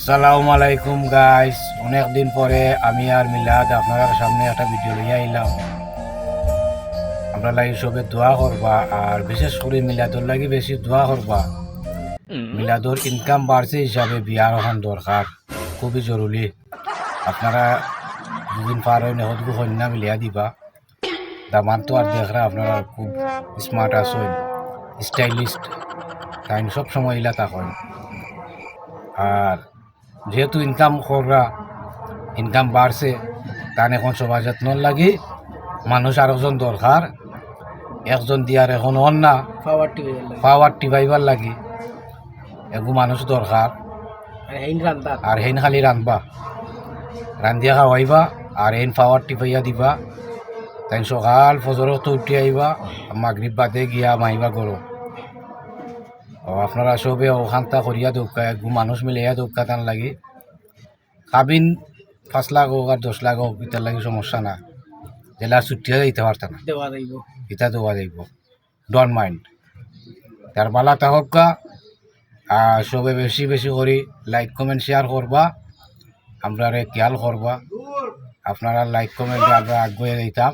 আসসালামু আলাইকুম গাইস, অনেক দিন পরে আমি আর মিলাদ আপনার সামনে একটা ভিডিও লইয়া আইলাম। আমরা লাগি সবে দোয়া করবা, আর বিশেষ করে মিলাদুর লাগি বেশি দোয়া করবা। মিলাদুর ইনকাম বাড়ছে হিসাবে বিয়ার এখন দরকার, খুবই জরুরি। আপনারা দুদিন পার হয় নহদগু কন্যা মিলিয়া দিবা। দামান তো আর দেখরা আপনারা খুব স্মার্ট আছেন, স্টাইলিস্ট, তাই সব সময় ইলা তখন। আর যেহেতু ইনকাম কররা, ইনকাম বাড়ছে, তার এখন সবার যত্ন লাগি মানুষ আরেকজন দরকার। একজন দিয়ার এখন হন না, পাওয়ার টিপাইবার লাগি এগু মানুষ দরকার। আর হেন খালি রান্ধবা, রান্ধিয়া খাওয়াইবা, আর হেন পাওয়ার টিপাইয়া দিবা। তাই সকাল ফজরত তো উঠি আইবা, মাগরিব বাদে গিয়া মাইবা করো। আপনারা সবে ওখানটা করিয়া দৌকা, এগু মানুষ মিলাইয়া দৌকা তান লাগি। কাবিন 5 লাখ হোক আর 10 লাখ হোক, এটার লাগে সমস্যা না। জেলার ছুটিও দিতে পারতাম না, এটা দেওয়া যাইব, ডোন্ট মাইন্ড। তার বালা তাহকা। আর সবে বেশি বেশি করে লাইক কমেন্ট শেয়ার করবা, আমরা খেয়াল করবা। আপনারা লাইক কমেন্টে আমরা আগুয়ে দিতাম।